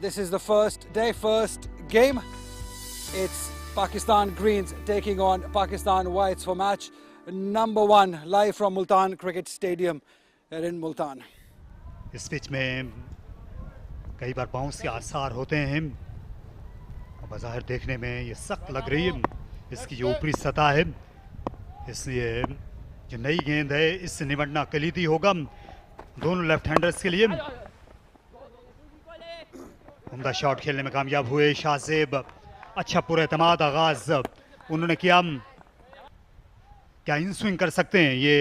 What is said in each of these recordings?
This is the first game. It's Pakistan Greens taking on Pakistan Whites for match number 1 live from Multan Cricket Stadium here in Multan. इस pitch में कई बार bounce के आसार होते हैं और बाज़ाहिर देखने में ये सख्त लग रही है इसकी जो ऊपरी सतह है, इसलिए जो नई गेंद है इससे निपटना कलीदी होगा दोनों लेफ्ट हैंडर्स के लिए। उम्दा शॉट खेलने में कामयाब हुए शाहजेब, अच्छा पुरएतमाद आगाज उन्होंने किया। क्या इन स्विंग कर सकते हैं ये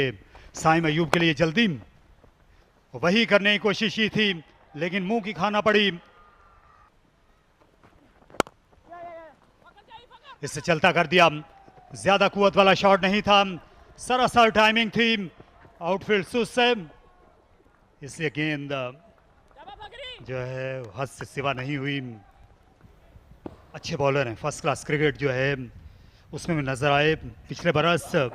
साइम अयूब के लिए? जल्दी वही करने की कोशिश की थी लेकिन मुंह की खाना पड़ी। इससे चलता कर दिया, ज्यादा कुवत वाला शॉट नहीं था, सरासर टाइमिंग थी, आउटफील्ड सुस्त है, इसलिए गेंद जो है हद से सिवा नहीं हुई। अच्छे बॉलर हैं, फर्स्ट क्लास क्रिकेट जो है उसमें भी नजर आए पिछले बरस,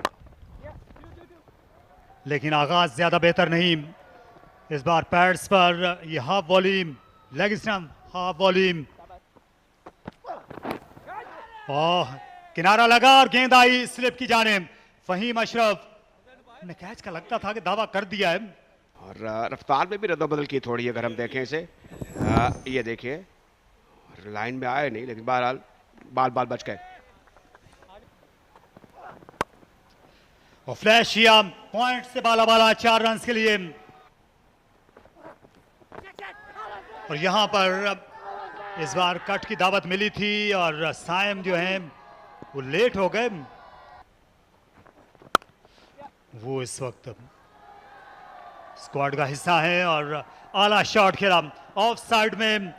लेकिन आगाज ज्यादा बेहतर नहीं। इस बार पैड्स पर ये half volume leg stump, half volume और किनारा लगा और गेंद आई स्लिप की जानिब। फहीम अशरफ ने कैच का लगता था कि दावा कर दिया है और रफ्तार में भी रद्दबदल की थोड़ी, अगर हम देखें इसे ये देखिए लाइन में आए नहीं लेकिन बहरहाल बाल बच गए। और फ्लैश किया पॉइंट से बाला 4 रन के लिए। और यहां पर इस बार कट की दावत मिली थी और साइम जो है वो लेट हो गए। वो इस वक्त स्क्वाड का हिस्सा है और आला शॉट खेला ऑफ साइड में।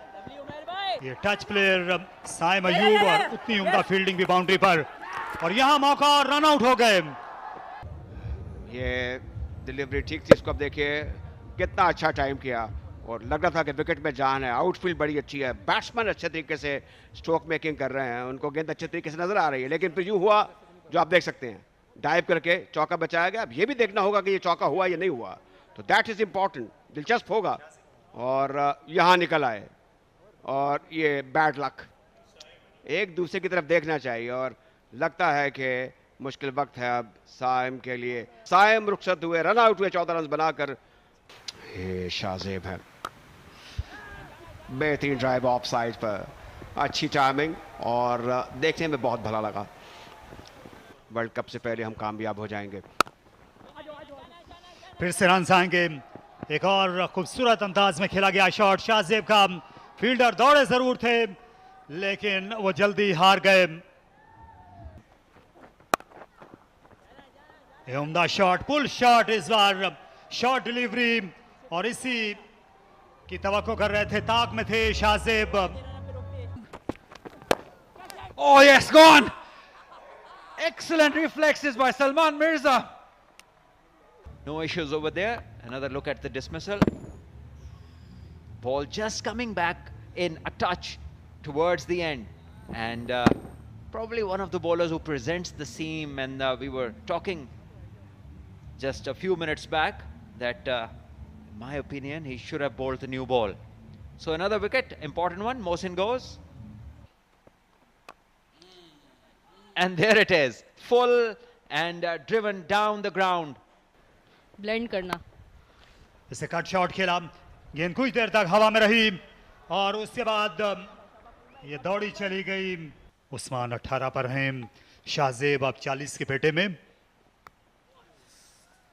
ये टच प्लेयर साइम अयूब और उतनी उम्दा फील्डिंग भी बाउंड्री पर, और यहां मौका और रन आउट हो गए। ये डिलीवरी ठीक थी, इसको अब देखिए कितना अच्छा टाइम किया और लग रहा था कि विकेट में जान है। आउटफील्ड बड़ी अच्छी है, बैट्समैन अच्छे तरीके से स्ट्रोक मेकिंग कर रहे हैं, उनको गेंद अच्छे तरीके से नजर आ रही है, लेकिन फिर यूं हुआ जो आप देख सकते हैं, डाइव करके चौका बचाया गया। अब ये भी देखना होगा कि ये चौका हुआ या नहीं हुआ, तो दैट इज इंपॉर्टेंट, दिलचस्प होगा। और यहां निकल आए और ये बैड लक, एक दूसरे की तरफ देखना चाहिए और लगता है कि मुश्किल वक्त है अब साइम के लिए। साइम रुखसत हुए, रन आउट हुए 14 रन बनाकर। ये शाहजेब है, बेहतरीन ड्राइव ऑफ साइड पर, अच्छी टाइमिंग और देखने में बहुत भला लगा। वर्ल्ड कप से पहले हम कामयाब हो जाएंगे। फिर से रन आएंगे। एक और खूबसूरत अंदाज में खेला गया शॉट शाहजेब का, फील्डर दौड़े जरूर थे लेकिन वो जल्दी हार गए। उम्दा शॉट, पुल शॉट, इस बार शॉट डिलीवरी और इसी की तवक्को कर रहे थे, ताक में थे Shahzeb. Oh yes, gone! Excellent reflexes by Salman Mirza. No issues over there. Another look at the dismissal. Ball just coming back in a touch towards the end, and probably one of the bowlers who presents the seam, and we were talking just a few minutes back that in my opinion he should have bowled the new ball. So another wicket, important one. Mohsin goes, and there it is, full and driven down the ground. Blend करना, इसे cut shot खेला, गेंद कुछ देर तक हवा में रही और उसके बाद ये दौड़ी चली गई। उस्मान 18 पर हैं, शाहजेब अब 40 के पेटे में।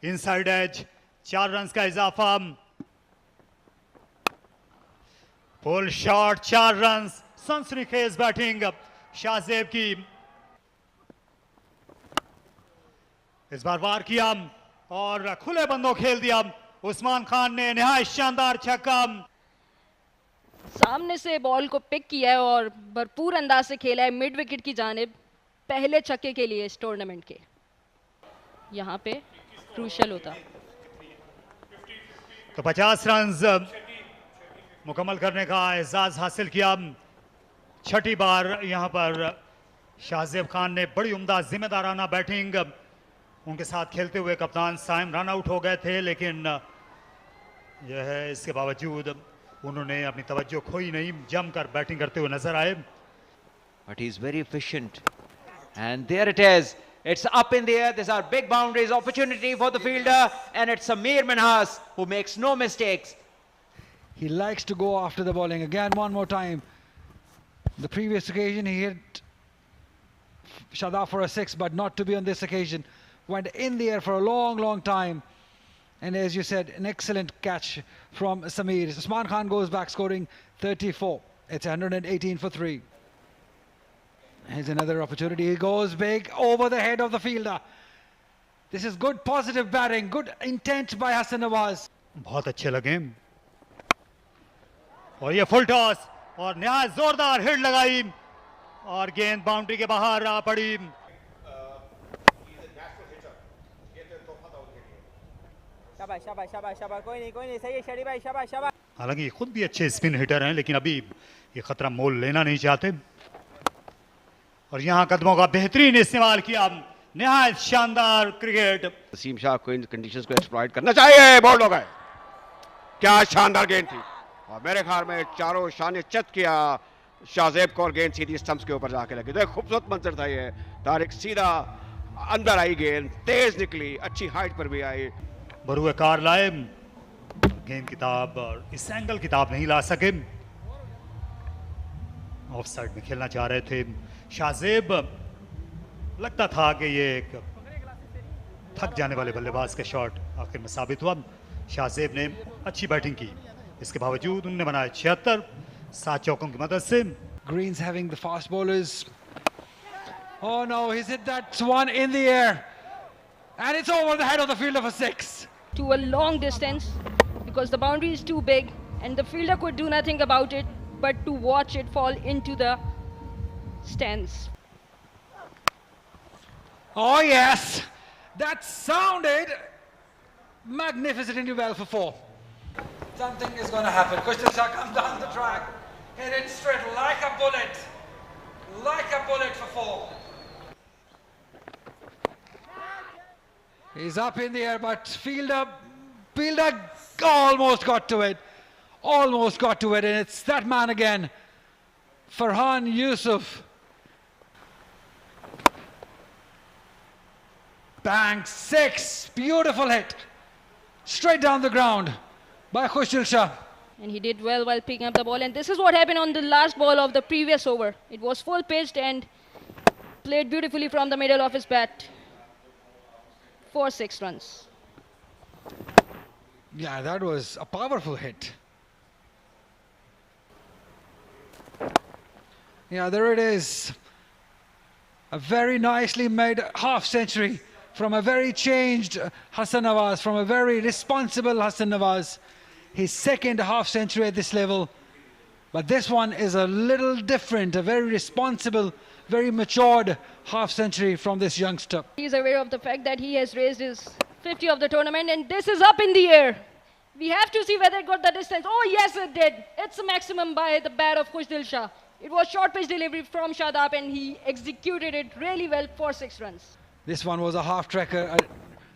इनसाइड एज, 4 रन का इजाफा, पुल शॉट, 4 रन, सनसनीखेज बैटिंग शाहजेब की। इस बार वार किया और खुले बंदों खेल दिया उस्मान खान ने, निहायत शानदार छक्का। सामने से बॉल को पिक किया है और भरपूर अंदाज से खेला है मिड विकेट की जानिब, पहले छक्के के लिए इस टूर्नामेंट के। यहाँ पे क्रूशल होता तो 50 रन मुकम्मल करने का एजाज हासिल किया। छठी बार यहाँ पर शाहजेब खान ने बड़ी उम्दा जिम्मेदाराना बैटिंग, उनके साथ खेलते हुए कप्तान साइम रन आउट हो गए थे, लेकिन जो है इसके बावजूद उन्होंने अपनी तवज्जो खोई नहीं, जमकर बैटिंग करते हुए नजर आए. But he's very efficient. And there it is. It's up in the air. These are big boundaries, opportunity for the fielder. And it's Samir Minhas who makes no mistakes. He likes to go after the bowling. Again, one more time. The previous occasion he hit Shadab for a 6, but not to be on this occasion. Went in the air for a long, long time. And as you said, an excellent catch from Samir. Usman Khan goes back scoring 34. It's 118 for 3. Here's another opportunity. He goes big over the head of the fielder. This is good positive batting, good intent by Hassan Nawaz. बहुत अच्छे लगे. और ये full toss और नहायत जोरदार hit लगाई और गेंद बाउंड्री के बाहर आ पड़ी. शाबाश शाबाश शाबाश शाबाश. कोई नहीं सही है शरी भाई. शाबाश शाबाश. हालांकि खुद भी अच्छे स्पिन हिटर हैं, लेकिन अभी ये खतरा मोल लेना नहीं चाहते. और यहां कदमों का बेहतरीन इस्तेमाल किया. नहायत शानदार क्रिकेट. वसीम शाह को इन कंडीशंस को एक्सप्लॉइट करना चाहिए. बोल्ड हो गए. क्या शानदार गेंद थी और मेरे ख्याल में चारों शान चत किया शाहजेब को और गेंद सीधी स्टंप्स के ऊपर जाके लगी. देखो खूबसूरत मंजर था ये. तारिक सीधा अंदर आई, गेंद तेज निकली, अच्छी हाइट पर भी आई. बरुए कार लाए, गेंद किताब और इस एंगल किताब नहीं ला सके. ऑफ साइड में खेलना चाह रहे थे शाहजेब. लगता था कि ये एक थक जाने वाले बल्लेबाज का शॉट आखिर में साबित हुआ. शाहजेब ने अच्छी बैटिंग की, इसके बावजूद उन्होंने बनाए 76 7 चौकों की मदद से. Green's having the fast bowlers. Oh no, he's hit that one in the air. And it's over the head of the fielder for 6. To a long distance because the boundary is too big and the fielder could do nothing about it but to watch it fall into the stands. Oh yes, that sounded magnificently well for 4. Something is going to happen. Kushal Shah comes down the track, hit it straight like a bullet for 4. He's up in the air, but fielder almost got to it. And it's that man again, Farhan Yusuf. Bang, 6, beautiful hit. Straight down the ground by Khushal Shah. And he did well while picking up the ball. And this is what happened on the last ball of the previous over. It was full pitched and played beautifully from the middle of his bat for 6 runs. Yeah, that was a powerful hit. Yeah, there it is. A very nicely made half century from a very changed Hassan Nawaz, from a very responsible Hassan Nawaz. His second half century at this level. But this one is a little different, a very responsible, very matured half century from this youngster. He's aware of the fact that he has raised his 50 of the tournament and this is up in the air. We have to see whether it got the distance. Oh yes, it did. It's a maximum by the bat of Khushal Shah. It was short pitch delivery from Shadab and he executed it really well for 6 runs. This one was a half tracker,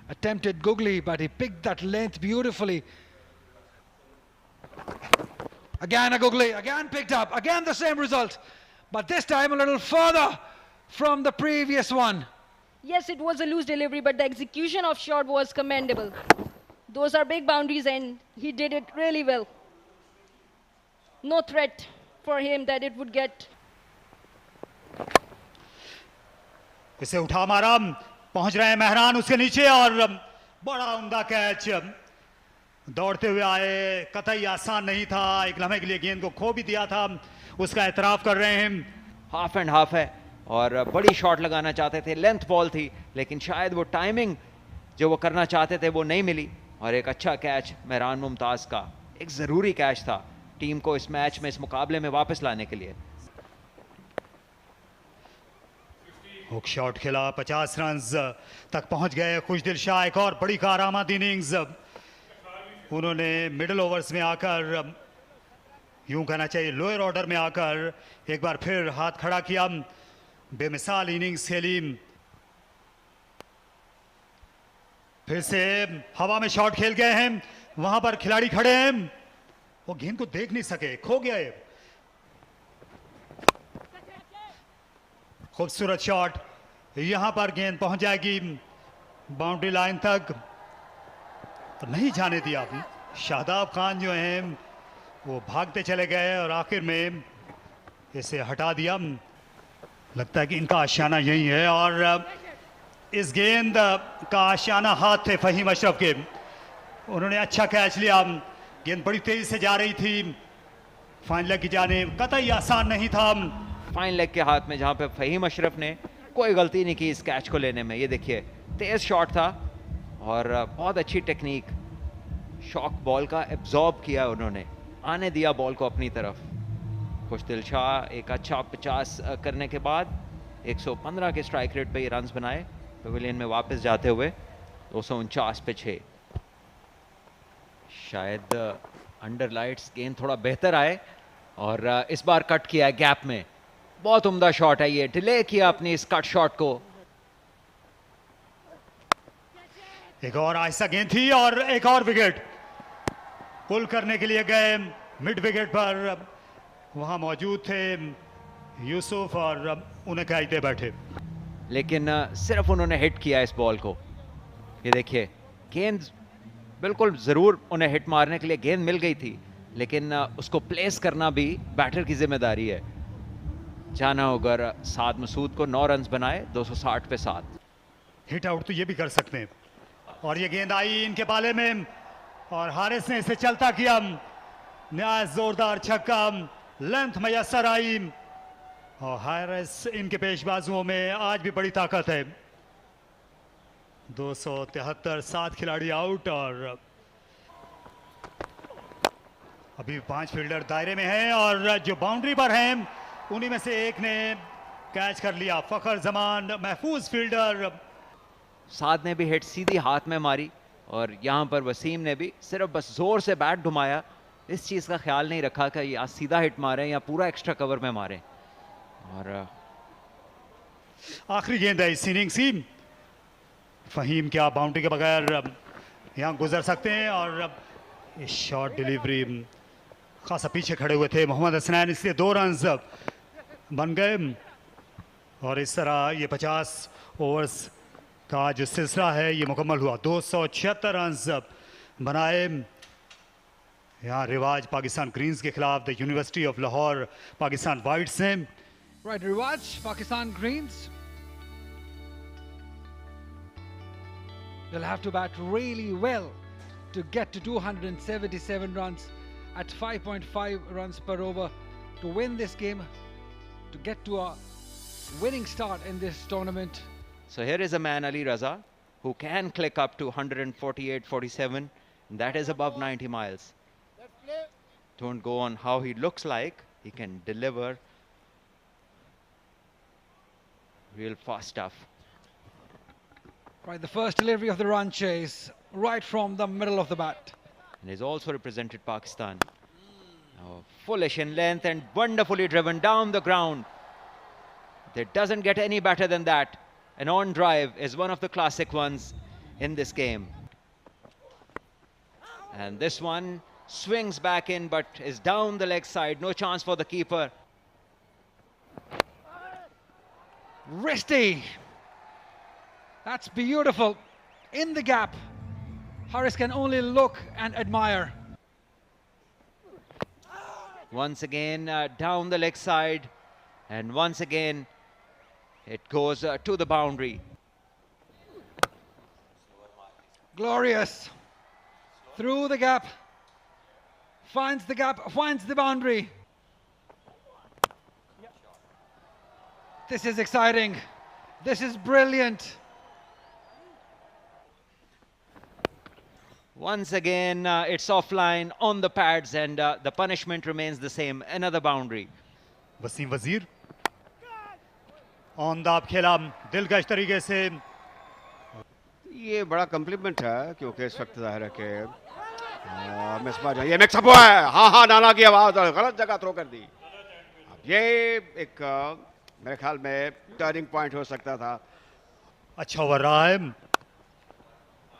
attempted googly, but he picked that length beautifully. Again a googly, again picked up, again the same result, but this time a little further from the previous one. Yes, it was a loose delivery, but the execution of shot was commendable. Those are big boundaries and he did it really well. No threat for him that it would get. इसे उठा मारा, पहुंच रहे हैं मेहरान उसके नीचे और बड़ा उम्दा कैच. दौड़ते हुए आए, कतई आसान नहीं था. एक लम्हे के लिए गेंद को खो भी दिया था, उसका एतराफ कर रहे हैं. हाफ एंड हाफ है और बड़ी शॉट लगाना चाहते थे, लेंथ बॉल थी, लेकिन शायद वो टाइमिंग जो वो करना चाहते थे वो नहीं मिली. और एक अच्छा कैच मेहरान मुमताज का, एक ज़रूरी कैच था टीम को इस मैच में, इस मुकाबले में वापस लाने के लिए. हुक शॉट खेला, 50 रन तक पहुंच गए खुशदिल शाह. एक और बड़ी कारआमद इनिंग्स. उन्होंने मिडिल ओवर्स में आकर, यूं कहना चाहिए लोअर ऑर्डर में आकर एक बार फिर हाथ खड़ा किया. बेमिसाल इनिंग्स खेली. फिर से हवा में शॉट खेल गए हैं, वहां पर खिलाड़ी खड़े हैं वो गेंद को देख नहीं सके, खो गया है। खूबसूरत शॉट, यहां पर गेंद पहुंच जाएगी बाउंड्री लाइन तक, तो नहीं जाने दिया। शादाब खान जो हैं वो भागते चले गए और आखिर में इसे हटा दिया। लगता है कि इनका आशियाना यही है और इस गेंद का आशियाना हाथ थे फहीम अशरफ के। उन्होंने अच्छा कैच लिया, गेंद बड़ी तेजी से जा रही थी फाइन लेग की जानिब, कतई आसान नहीं था। फाइन लेग के हाथ में, जहां पे फहीम अशरफ ने कोई गलती नहीं की इस कैच को लेने में। ये देखिए, तेज शॉट था और बहुत अच्छी टेक्निक, शॉक बॉल का एब्जॉर्ब किया उन्होंने, आने दिया बॉल को अपनी तरफ। खुशदिल शाह एक अच्छा 50 करने के बाद 115 के स्ट्राइक रेट पे ये रन्स बनाए, पवेलियन में वापस जाते हुए 249 पे 6। शायद अंडर लाइट्स गेंद थोड़ा बेहतर आए और इस बार कट किया है गैप में। बहुत उम्दा शॉट है ये, डिले किया अपनी इस कट शॉट को। एक और आहिस्ता गेंद थी और एक और विकेट। पुल करने के लिए गए मिड विकेट पर, वहां मौजूद थे यूसुफ और उन्हें कहते बैठे, लेकिन सिर्फ उन्होंने हिट किया इस बॉल को। ये देखिए, गेंद बिल्कुल ज़रूर उन्हें हिट मारने के लिए गेंद मिल गई थी, लेकिन उसको प्लेस करना भी बैटर की जिम्मेदारी है। जाना होगा साद मसूद को 9 रन्स बनाए 260 पे 7। हिट आउट तो ये भी कर सकते हैं। और ये गेंद आई इनके पाले में और हारिस ने इसे चलता किया, नया जोरदार छक्का, लेंथ मैसर आई और हारिस इनके पेशबाजुओं में आज भी बड़ी ताकत है। 273, 7 खिलाड़ी आउट और अभी 5 फील्डर दायरे में हैं और जो बाउंड्री पर हैं उन्हीं में से एक ने कैच कर लिया। फखर जमान महफूज फील्डर। साद ने भी हिट सीधी हाथ में मारी और यहाँ पर वसीम ने भी सिर्फ बस जोर से बैट घुमाया, इस चीज़ का ख्याल नहीं रखा कि या सीधा हिट मारे या पूरा एक्स्ट्रा कवर में मारे। और आखिरी गेंद है इस इनिंग्स की। फहीम क्या बाउंड्री के बगैर यहाँ गुजर सकते हैं और इस शॉर्ट डिलीवरी, खासा पीछे खड़े हुए थे मोहम्मद हसनैन, इसलिए 2 रन्स बन गए और इस तरह ये 50 ओवर्स का जो सिलसिला है ये मुकम्मल हुआ। 276 रन्स बनाए। यहाँ रिवाज पाकिस्तान ग्रीन्स के खिलाफ the university of Lahore Pakistan whites हैं। Right, Rivaj, Pakistan Greens. They'll have to bat really well to get to 277 runs at 5.5 runs per over to win this game, to get to a winning start in this tournament. so here is a man, Ali Raza, who can click up to 148-47. That is above 90 miles. Don't go on how he looks like. He can deliver real fast stuff. Right, the first delivery of the run chase right from the middle of the bat. And he's also represented Pakistan. Now, fullish in length and wonderfully driven down the ground. It doesn't get any better than that. An on drive is one of the classic ones in this game. And this one swings back in but is down the leg side. No chance for the keeper. Risty. That's beautiful. In the gap. Haris can only look and admire. Once again down the leg side, and once again it goes to the boundary. Glorious. Through the gap. Finds the gap, finds the boundary. This is exciting. This is brilliant. Once again it's offline on the pads, and the punishment remains the same. Another boundary. Waseem Wazir on the खेला दिलकश तरीके से। ये बड़ा complement है क्योंकि इस वक्त जाहिर है कि मिसबाह ये मिक्सअप हुआ है। हाँ नाना की आवाज गलत जगह थ्रो कर दी। अब ये एक मेरे ख्याल में टर्निंग पॉइंट हो सकता था। अच्छा ओवर रहा है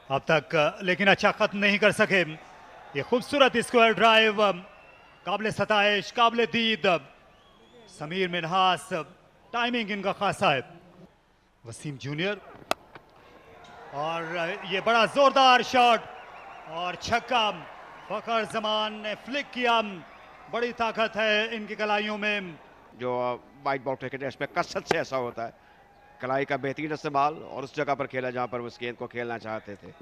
अब तक, लेकिन अच्छा खत्म नहीं कर सके। ये खूबसूरत स्क्वायर ड्राइव काबिल सताइश, काबिल दीद समीर मिन्हास, टाइमिंग इनका खासा है। वसीम जूनियर, और ये बड़ा जोरदार शॉट और छक्का। फखर जमान ने फ्लिक किया। बड़ी ताकत है इनकी कलाइयों में। जो वाइट बॉल क्रिकेट है इसमें कसरत से ऐसा होता है, कलाई का बेहतरीन इस्तेमाल और उस जगह पर खेला जहां पर उस गेंद को खेलना चाहते थे।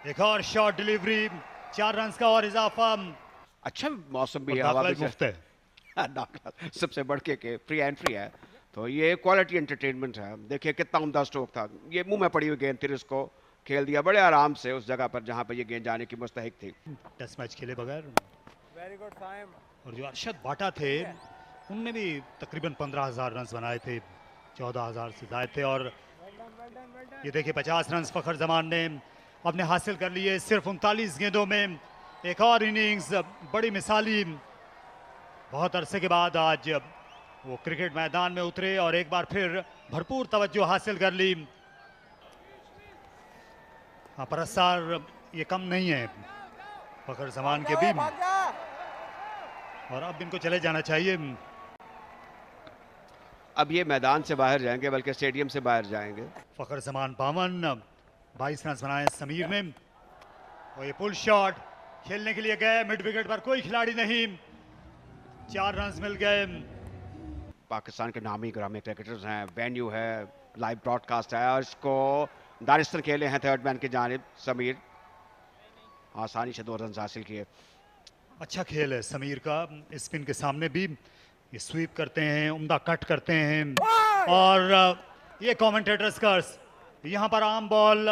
एक और शॉट डिलीवरी, 4 रन का और इजाफा। अच्छा मौसम भी है, और हवा दाखिला भी मुफ्त है। दाखिला सबसे बढ़ के फ्री एंट्री है, तो ये क्वालिटी एंटरटेनमेंट है। देखिए कितना उम्दा स्ट्रोक था, ये मुंह में पड़ी हुई गेंद थी, इसको खेल दिया बड़े आराम से उस जगह पर जहां पर ये गेंद जाने की मुस्तहिक थी। टेस्ट मैच खेले बगैर। Very good Saim. और जो अरशद बाटा थे उनने भी तकरीबन 15,000 रन बनाए थे, 14,000 से ज़ायद थे। और ये देखिए 50 रन फखर जमान ने अपने हासिल कर लिए सिर्फ 39 गेंदों में। एक और इनिंग्स बड़ी मिसाली। बहुत अरसे के बाद आज वो क्रिकेट मैदान में उतरे और एक बार फिर भरपूर तवज्जो हासिल कर ली। हाँ, परस्तार ये कम नहीं है फखर जमान के भी, और अब इनको चले जाना चाहिए। अब ये मैदान से बाहर जाएंगे, बल्कि स्टेडियम से बाहर जाएंगे। फखर जमान 52, 22 रन बनाए समीर ने। और ये पुल शॉट खेलने के लिए गए, मिड विकेट पर कोई खिलाड़ी नहीं, 4 रन मिल गए। पाकिस्तान के नामी ग्रामी क्रिकेटर्स हैं, वेन्यू है, लाइव ब्रॉडकास्ट है, और इसको दानिस्तर खेले हैं थर्ड मैन की जानिब समीर, आसानी से 2 रन हासिल किए। अच्छा खेल है समीर का, स्पिन के सामने भी ये स्वीप करते हैं, उम्दा कट करते हैं। और ये कमेंटेटर्स कर्स, यहाँ पर आम बॉल,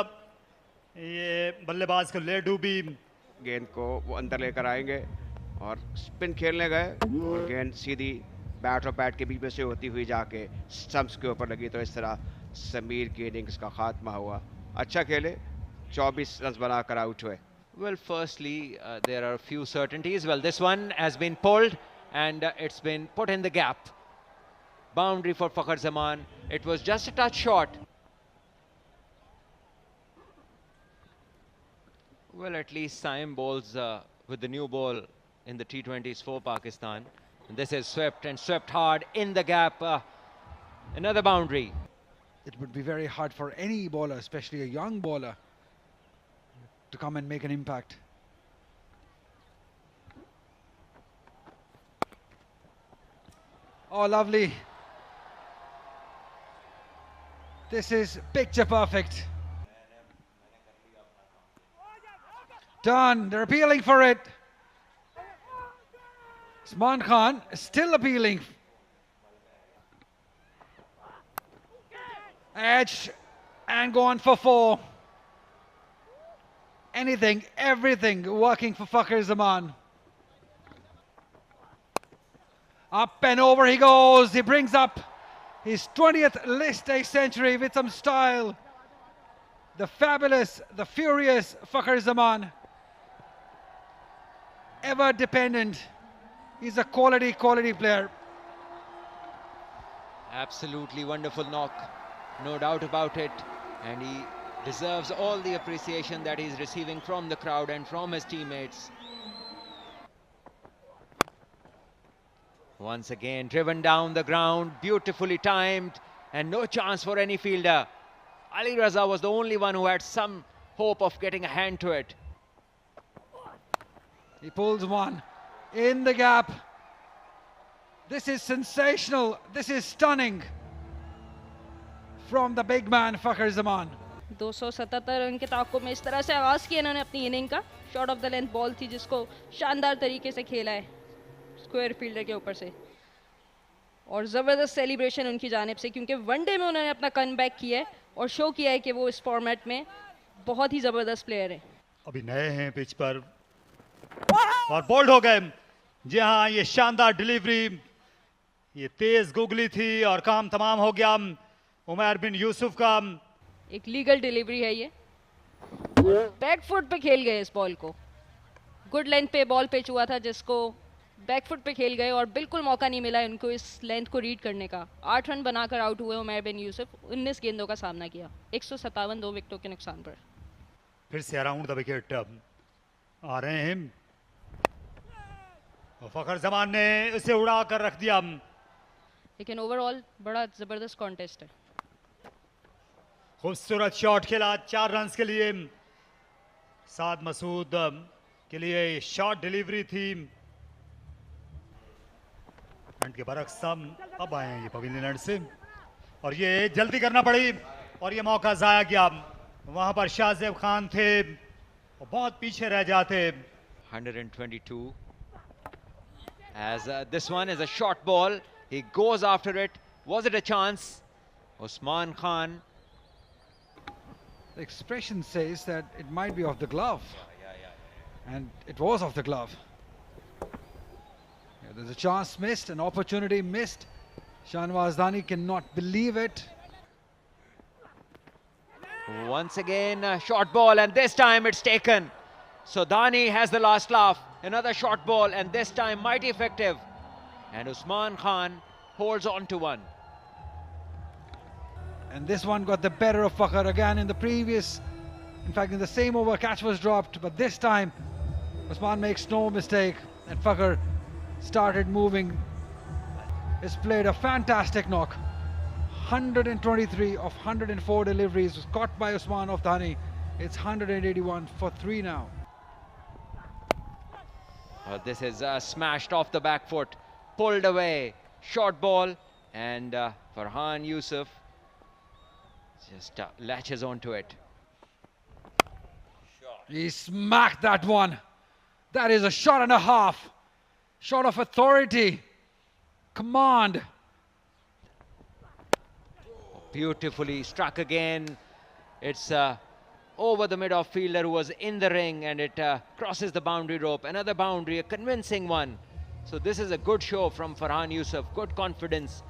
ये बल्लेबाज को ले डूबी। गेंद को वो अंदर लेकर आएंगे और स्पिन खेलने गए और गेंद सीधी बैट और बैट के बीच में से होती हुई जाके स्टंप्स के ऊपर लगी, तो इस तरह समीर की इनिंग्स का खात्मा हुआ। अच्छा खेले, 24 रन बनाकर आउट हुए। Well, firstly, there are a few certainties. Well, this one has been pulled and it's been put in the gap. Boundary for Fakhar Zaman. It was just a touch shot. Well, at least Saim bowls with the new ball in the T20s for Pakistan. And this is swept and swept hard in the gap. Another boundary. It would be very hard for any bowler, especially a young bowler, to come and make an impact. Oh, lovely. This is picture perfect. Done. They're appealing for it. Usman Khan is still appealing. Edge and going for 4. Anything, everything working for Fakhar Zaman. Up and over he goes. He brings up his 20th list A century with some style. The fabulous, the furious Fakhar Zaman. Ever dependent. He's a quality player. Absolutely wonderful knock. No doubt about it. And he deserves all the appreciation that he's receiving from the crowd and from his teammates. Once again, driven down the ground, beautifully timed, and no chance for any fielder. Ali Raza was the only one who had some hope of getting a hand to it. He pulls one in the gap. This is sensational. This is stunning from the big man Fakhar Zaman. 277 run के ताक़ुब में इस तरह से आगाज़ किया इन्होंने अपनी inning का। Short of the length ball थी जिसको शानदार तरीके से खेला है स्क्वायर फील्डर के ऊपर से, और ज़बरदस्त सेलिब्रेशन उनकी जानिब से, क्योंकि वनडे में उन्होंने अपना कमबैक किया है और शो किया है कि वो इस फॉर्मेट में बहुत ही ज़बरदस्त प्लेयर है। अभी नए हैं पिच पर और बोल्ड हो गए। जी हाँ, ये शानदार डिलीवरी, ये तेज गुगली थी और काम तमाम हो गया उमैर बिन यूसुफ का। एक लीगल डिलीवरी है ये, बैक फुट पे खेल गए इस बॉल को। गुड लेंथ पे बॉल पिच हुआ था जिसको बैक फुट पे खेल गए और बिल्कुल मौका नहीं मिला इनको इस लेंथ को रीड करने का। 8 रन बनाकर आउट हुए उमैर बिन यूसुफ। 19 गेंदों का सामना किया, 157 2 विकेटों के नुकसान पर। फिर से अराउंड द विकेट आ रहे हैं और फखर जमान ने उसे उड़ा कर रख दिया। लेकिन ओवरऑल बड़ा जबरदस्त कॉन्टेस्ट है। खूबसूरत शॉट खेला 4 रन्स के लिए। साद मसूद के लिए शॉट डिलीवरी थी। एंड के बरक्स अब आए हैं ये पवेलियन एंड से और ये जल्दी करना पड़ी और ये मौका जाया गया। वहां पर शाहजेब खान थे और बहुत पीछे रह जाते। 122 as this one is a short ball. He goes after it. Was it a chance? Usman Khan. The expression says that it might be off the glove. And it was off the glove. Yeah, there's a chance missed, an opportunity missed. Shahnawaz Dani cannot believe it. Once again, a short ball, and this time it's taken. So Dani has the last laugh. Another short ball, and this time mighty effective. And Usman Khan holds on to one. And this one got the better of Fakhar again in the previous. In fact, in the same over, catch was dropped, but this time Usman makes no mistake, and Fakhar started moving. He's played a fantastic knock. 123 of 104 deliveries was caught by Usman of Dhani. It's 181 for 3 now. This is smashed off the back foot, pulled away, short ball, and Farhan Yusuf just latches onto it. He smacked that one. That is a shot and a half. Shot of authority, command. Beautifully struck again. It's over the mid-off fielder who was in the ring, and it crosses the boundary rope. Another boundary, a convincing one. So this is a good show from Farhan Yusuf. Good confidence.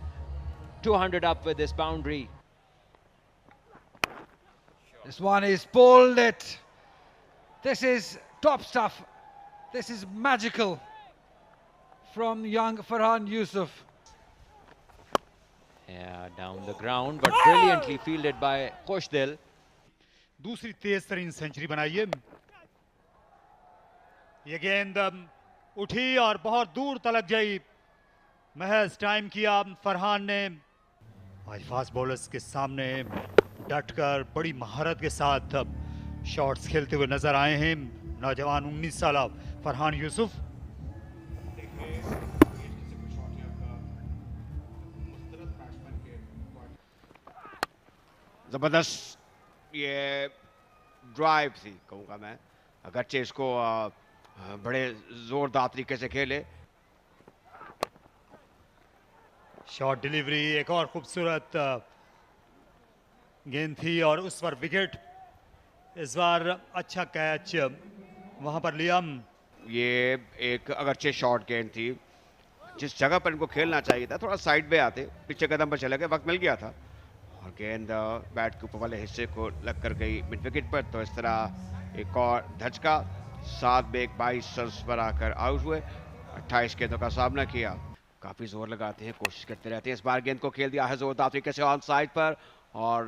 200 up with this boundary. This one is pulled it. This is top stuff. This is magical from young Farhan Yusuf. Yeah, down the ground, but brilliantly fielded by Khoshdil. दूसरी तेज तरीन century बनाई। ये गेंद उठी और बहुत दूर तलक गई। महज टाइम किया फरहान ने। आज फास्ट बॉलर्स के सामने डटकर बड़ी महारत के साथ शॉट्स खेलते हुए नजर आए हैं नौजवान 19 साल फरहान यूसुफ। जबरदस्त ये ड्राइव थी कहूँगा मैं, अगरचे इसको बड़े जोरदार तरीके से खेले। शॉट डिलीवरी, एक और खूबसूरत गेंद थी और उस पर विकेट। इस बार अच्छा कैच वहां पर लिया। ये एक अगरचे शॉर्ट गेंद थी, जिस जगह पर इनको खेलना चाहिए था थोड़ा साइड पे आते, पीछे कदम पर चले गए, वक्त मिल गया था और गेंद बैट के ऊपर वाले हिस्से को लग कर गई मिड विकेट पर। तो इस तरह एक और धचका, 7 बेग 22 रन्स पर आकर आउट हुए। 28 गेंदों का सामना किया। काफ़ी जोर लगाते हैं, कोशिश करते रहते हैं। इस बार गेंद को खेल दिया है जोरदार तरीके से ऑन साइड पर और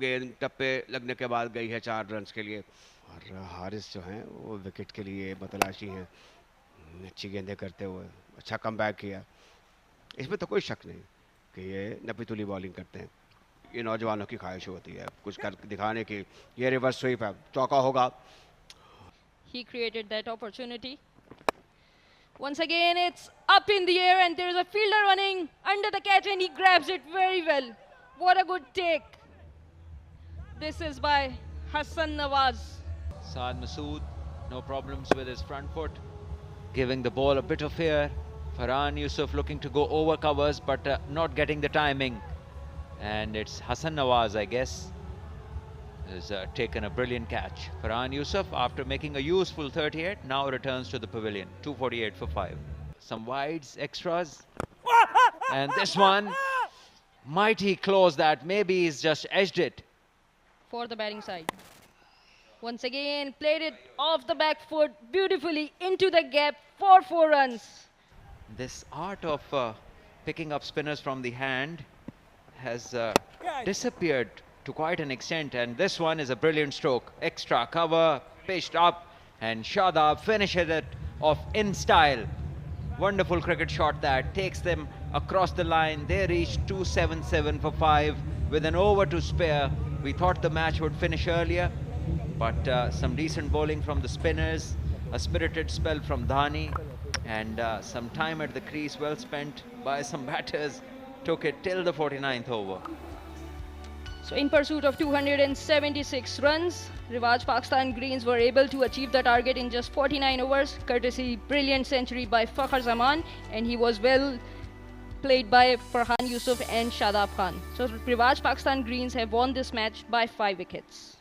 गेंद टप्पे लगने के बाद गई है 4 रन्स के लिए। और हारिस जो हैं वो विकेट के लिए मतलाशी हैं, अच्छी गेंदें करते हुए अच्छा कमबैक किया। इसमें तो कोई शक नहीं कि ये नपीतुली बॉलिंग करते हैं। ये नौजवानों की ख्वाहिश होती है कुछ कर दिखाने की। ये रिवर्स स्वीप है, चौका होगा। He created that opportunity. Once again, it's up in the air and there's a fielder running under the catch and he grabs it very well. What a good take. This is by Hassan Nawaz. Saad Masood, no problems with his front foot, giving the ball a bit of air. Farhan Yusuf looking to go over covers but not getting the timing. And it's Hassan Nawaz, I guess, has taken a brilliant catch. Farhan Yusuf, after making a useful 38, now returns to the pavilion. 248 for 5. Some wides, extras. And this one, mighty close that. Maybe he's just edged it. For the batting side. Once again, played it off the back foot beautifully into the gap for 4 runs. This art of picking up spinners from the hand has disappeared to quite an extent, and this one is a brilliant stroke. Extra cover, pitched up, and Shadab finishes it off in style. Wonderful cricket shot that takes them across the line. They reached 277 for 5 with an over to spare. We thought the match would finish earlier, but some decent bowling from the spinners, a spirited spell from Dhani, and some time at the crease well spent by some batters took it till the 49th over. So in pursuit of 276 runs, Rivaj Pakistan Greens were able to achieve the target in just 49 overs, courtesy brilliant century by Fakhar Zaman, and he was well played by Farhan Yusuf and Shadab Khan. So Rivaj Pakistan Greens have won this match by 5 wickets.